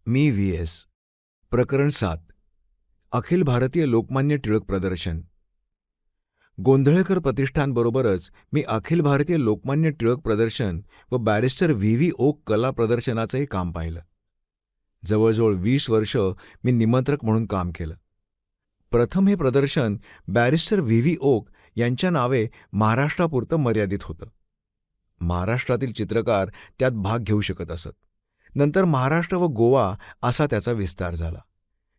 मी व्ही.एस. प्रकरण 7. अखिल भारतीय लोकमान्य टिळक प्रदर्शन. गोंधळेकर प्रतिष्ठानबरोबरच मी अखिल भारतीय लोकमान्य टिळक प्रदर्शन व बॅरिस्टर व्ही ओक कला प्रदर्शनाचंही काम पाहिलं. जवळजवळ 20 वर्ष मी निमंत्रक म्हणून काम केलं. प्रथम हे प्रदर्शन बॅरिस्टर व्ही ओक यांच्या नावे महाराष्ट्रापुरतं मर्यादित होतं. महाराष्ट्रातील चित्रकार त्यात भाग घेऊ शकत असत. नंतर महाराष्ट्र व गोवा असा त्याचा विस्तार झाला.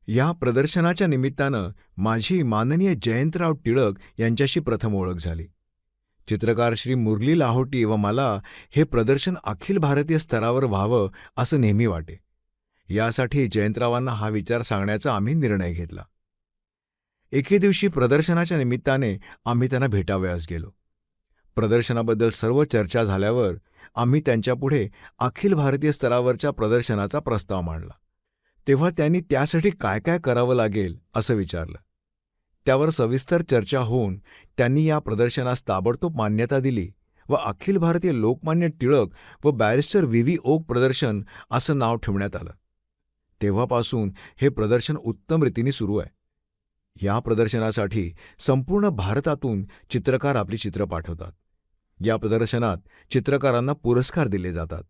या प्रदर्शनाच्या निमित्तानं माझी माननीय जयंतराव टिळक यांच्याशी प्रथम ओळख झाली. चित्रकार श्री मुरली लाहोटी व मला हे प्रदर्शन अखिल भारतीय स्तरावर व्हावं असं नेहमी वाटे. यासाठी जयंतरावांना हा विचार सांगण्याचा आम्ही निर्णय घेतला. एके दिवशी प्रदर्शनाच्या निमित्ताने आम्ही त्यांना भेटावयास गेलो. प्रदर्शनाबद्दल सर्व चर्चा झाल्यावर आम्ही त्यांच्यापुढे अखिल भारतीय स्तरावरच्या प्रदर्शनाचा प्रस्ताव मांडला. तेव्हा त्यांनी त्यासाठी काय काय करावं लागेल असं विचारलं. त्यावर सविस्तर चर्चा होऊन त्यांनी या प्रदर्शनास ताबडतोब मान्यता दिली व अखिल भारतीय लोकमान्य टिळक व बॅरिस्टर व्ही ओक प्रदर्शन असं नाव ठेवण्यात आलं. तेव्हापासून हे प्रदर्शन उत्तम रीतीने सुरू आहे. या प्रदर्शनासाठी संपूर्ण भारतातून चित्रकार आपली चित्र पाठवतात. या प्रदर्शनात चित्रकारांना पुरस्कार दिले जातात.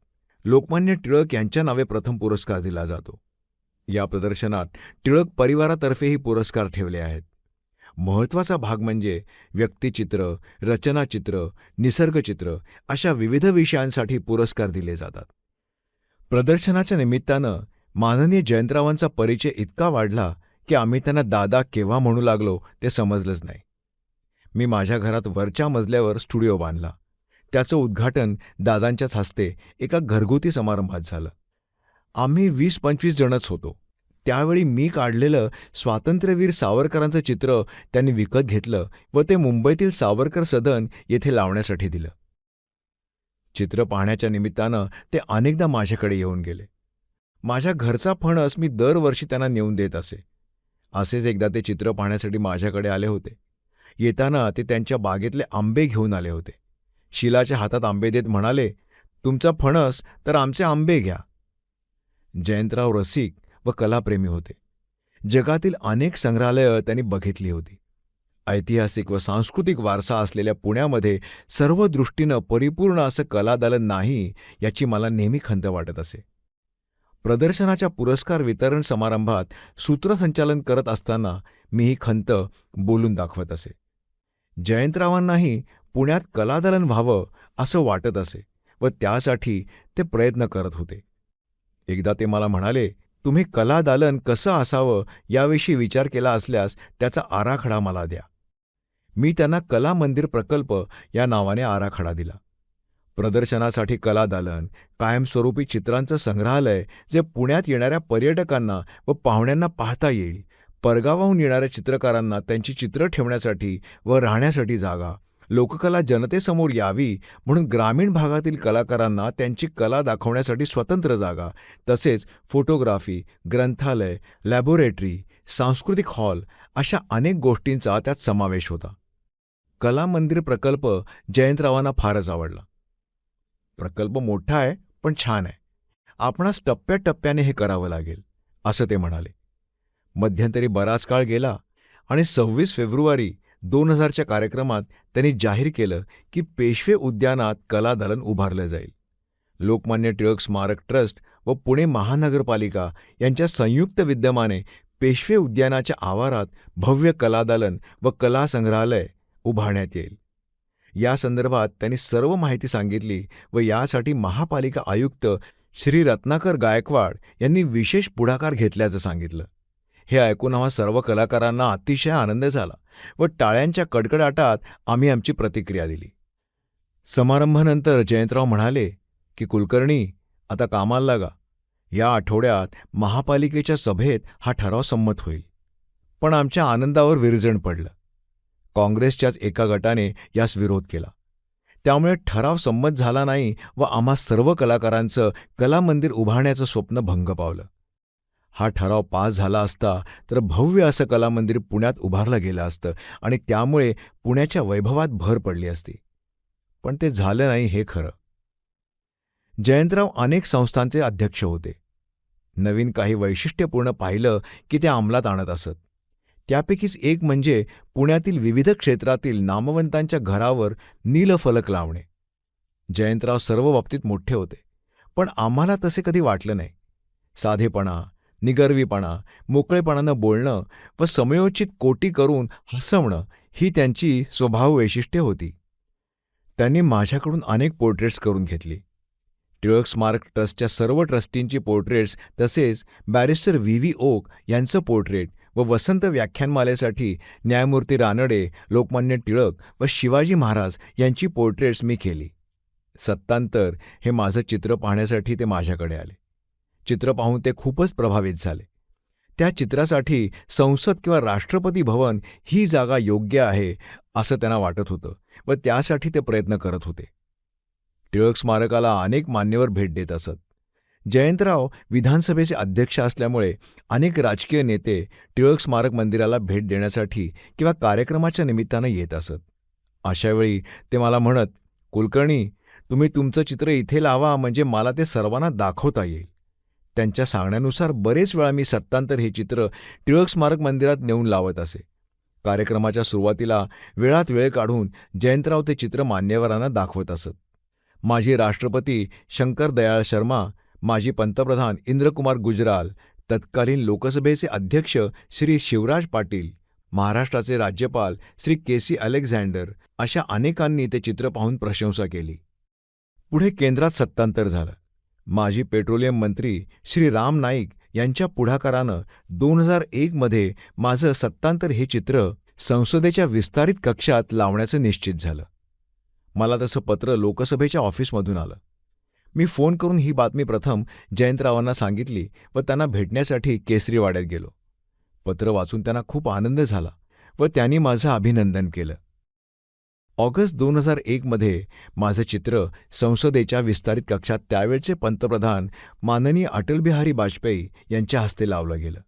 लोकमान्य टिळक यांच्या नावे प्रथम पुरस्कार दिला जातो. या प्रदर्शनात टिळक परिवारातर्फेही पुरस्कार ठेवले आहेत. महत्त्वाचा भाग म्हणजे व्यक्तिचित्र, रचनाचित्र, निसर्गचित्र अशा विविध विषयांसाठी पुरस्कार दिले जातात. प्रदर्शनाच्या निमित्तानं माननीय जयंतरावांचा परिचय इतका वाढला की आम्ही त्यांना दादा केव्हा म्हणू लागलो ते समजलंच नाही. मी माझ्या घरात वरच्या मजल्यावर स्टुडिओ बांधला. त्याचं उद्घाटन दादांच्याच हस्ते एका घरगुती समारंभात झालं. आम्ही 20-25 जणच होतो. त्यावेळी मी काढलेलं स्वातंत्र्यवीर सावरकरांचं चित्र त्यांनी विकत घेतलं व ते मुंबईतील सावरकर सदन येथे लावण्यासाठी दिलं. चित्र पाहण्याच्या निमित्तानं ते अनेकदा माझ्याकडे येऊन गेले. माझ्या घरचा फणस मी दरवर्षी त्यांना नेऊन देत असे. असेच एकदा ते चित्र पाहण्यासाठी माझ्याकडे आले होते. येताना ते त्यांच्या बागेतले आंबे घेऊन आले होते. शिलाच्या हातात आंबे देत म्हणाले, तुमचा फणस तर आमचे आंबे घ्या. जयंतराव रसिक व कलाप्रेमी होते. जगातील अनेक संग्रहालयं त्यांनी बघितली होती. ऐतिहासिक व सांस्कृतिक वारसा असलेल्या पुण्यामध्ये सर्व दृष्टीनं परिपूर्ण असं कलादालन नाही याची मला नेहमी खंत वाटत असे. प्रदर्शनाच्या पुरस्कार वितरण समारंभात सूत्रसंचालन करत असताना मी ही खंत बोलून दाखवत असे. जयंतरावांनाही पुण्यात कलादालन व्हावं असं वाटत असे व त्यासाठी ते प्रयत्न करत होते. एकदा ते मला म्हणाले, तुम्ही कलादालन कसं असावं याविषयी विचार केला असल्यास त्याचा आराखडा मला द्या. मी त्यांना कला मंदिर प्रकल्प या नावाने आराखडा दिला. प्रदर्शनासाठी कलादालन, कायमस्वरूपी चित्रांचं संग्रहालय जे पुण्यात येणाऱ्या पर्यटकांना व पाहुण्यांना पाहता येईल, परगावाहून येणाऱ्या चित्रकारांना त्यांची चित्रं ठेवण्यासाठी व राहण्यासाठी जागा, लोककला जनतेसमोर यावी म्हणून ग्रामीण भागातील कलाकारांना त्यांची कला दाखवण्यासाठी स्वतंत्र जागा, तसेच फोटोग्राफी, ग्रंथालय, लॅबोरेटरी, सांस्कृतिक हॉल अशा अनेक गोष्टींचा त्यात समावेश होता. कला मंदिर प्रकल्प जयंतरावांना फारच आवडला. प्रकल्प मोठा आहे पण छान आहे. आपणास टप्प्याटप्प्याने हे करावं लागेल असं ते म्हणाले. मध्यंतरी बराच काळ गेला आणि 26 फेब्रुवारी 2000च्या कार्यक्रमात त्यांनी जाहीर केलं की पेशवे उद्यानात कलादालन उभारलं जाईल. लोकमान्य टिळक स्मारक ट्रस्ट व पुणे महानगरपालिका यांच्या संयुक्त विद्यमाने पेशवे उद्यानाच्या आवारात भव्य कलादालन व कला संग्रहालय उभारण्यात येईल. या संदर्भात त्यांनी सर्व माहिती सांगितली व यासाठी महापालिका आयुक्त श्री रत्नाकर गायकवाड यांनी विशेष पुढाकार घेतल्याचं सांगितलं. हे ऐकून आम्हा सर्व कलाकारांना अतिशय आनंद झाला व टाळ्यांच्या कडकडाटात आम्ही आमची प्रतिक्रिया दिली. समारंभानंतर जयंतराव म्हणाले की कुलकर्णी आता कामाला लागा. या आठवड्यात महापालिकेच्या सभेत हा ठराव संमत होईल. पण आमच्या आनंदावर विरजण पडलं. काँग्रेसच्याच एका गटाने यास विरोध केला. त्यामुळे ठराव संमत झाला नाही व आम्हा सर्व कलाकारांचं कलामंदिर उभारण्याचं स्वप्न भंग पावलं. हा ठराव पास झाला असता तर भव्य असं कलामंदिर पुण्यात उभारलं गेलं असतं आणि त्यामुळे पुण्याच्या वैभवात भर पडली असती. पण ते झालं नाही हे खरं. जयंतराव अनेक संस्थांचे अध्यक्ष होते. नवीन काही वैशिष्ट्यपूर्ण पाहिलं की ते अंमलात आणत असत. त्यापैकीच एक म्हणजे पुण्यातील विविध क्षेत्रातील नामवंतांच्या घरावर नीलफलक लावणे. जयंतराव सर्व बाबतीत मोठे होते, पण आम्हाला तसे कधी वाटलं नाही. साधेपणा, निगर्वीपणा, मोकळेपणानं बोलणं व समयोचित कोटी करून हसवणं ही त्यांची स्वभाव वैशिष्ट्ये होती. त्यांनी माझ्याकडून अनेक पोर्ट्रेट्स करून घेतली. टिळक स्मारक ट्रस्टच्या सर्व ट्रस्टींची पोर्ट्रेट्स, तसेच बॅरिस्टर व्ही व्ही ओक यांचं पोर्ट्रेट व वसंत व्याख्यानमालेसाठी न्यायमूर्ती रानडे, लोकमान्य टिळक व शिवाजी महाराज यांची पोर्ट्रेट्स मी केली. सत्तांतर हे माझं चित्र पाहण्यासाठी ते माझ्याकडे आले. चित्र पाहून ते खूपच प्रभावित झाले. त्या चित्रासाठी संसद किंवा राष्ट्रपती भवन ही जागा योग्य आहे असं त्यांना वाटत होतं व त्यासाठी ते प्रयत्न करत होते. टिळक स्मारकाला अनेक मान्यवर भेट देत असत. जयंतराव विधानसभेचे अध्यक्ष असल्यामुळे अनेक राजकीय नेते टिळक स्मारक मंदिराला भेट देण्यासाठी किंवा कार्यक्रमाच्या निमित्तानं येत असत. अशावेळी ते मला म्हणत, "कुलकर्णी, तुम्ही तुमचं चित्र इथे लावा म्हणजे मला ते सर्वांना दाखवता येईल." त्यांच्या सांगण्यानुसार बरेच वेळा मी सत्तांतर हे चित्र टिळक स्मारक मंदिरात नेऊन लावत असे. कार्यक्रमाच्या सुरुवातीला वेळात वेळ काढून जयंतराव ते चित्र मान्यवरांना दाखवत असत. माजी राष्ट्रपती शंकर दयाळ शर्मा, माजी पंतप्रधान इंद्रकुमार गुजराल, तत्कालीन लोकसभेचे अध्यक्ष श्री शिवराज पाटील, महाराष्ट्राचे राज्यपाल श्री के.सी. अलेक्झांडर अशा अनेकांनी ते चित्र पाहून प्रशंसा केली. पुढे केंद्रात सत्तांतर झालं. माजी पेट्रोलियम मंत्री श्री राम नाईक यांच्या पुढाकारानं 2001 मध्ये माझं सत्तांतर हे चित्र संसदेच्या विस्तारित कक्षात लावण्याचं निश्चित झालं. मला तसं पत्र लोकसभेच्या ऑफिसमधून आलं. मी फोन करून ही बातमी प्रथम जयंतरावांना सांगितली व त्यांना भेटण्यासाठी केसरीवाड्यात गेलो. पत्र वाचून त्यांना खूप आनंद झाला व त्यांनी माझं अभिनंदन केलं. ऑगस्ट 2001 मध्ये माझं चित्र संसदेच्या विस्तारित कक्षात त्यावेळचे पंतप्रधान माननीय अटलबिहारी वाजपेयी यांच्या हस्ते लावलं गेलं.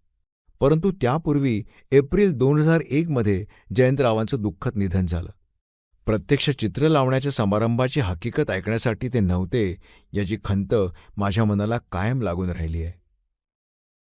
परंतु त्यापूर्वी एप्रिल 2001 मध्ये जयंतरावांचं दुःखद निधन झालं. प्रत्यक्ष चित्र लावण्याच्या समारंभाची हकीकत ऐकण्यासाठी ते नव्हते याची खंत माझ्या मनाला कायम लागून राहिली आहे.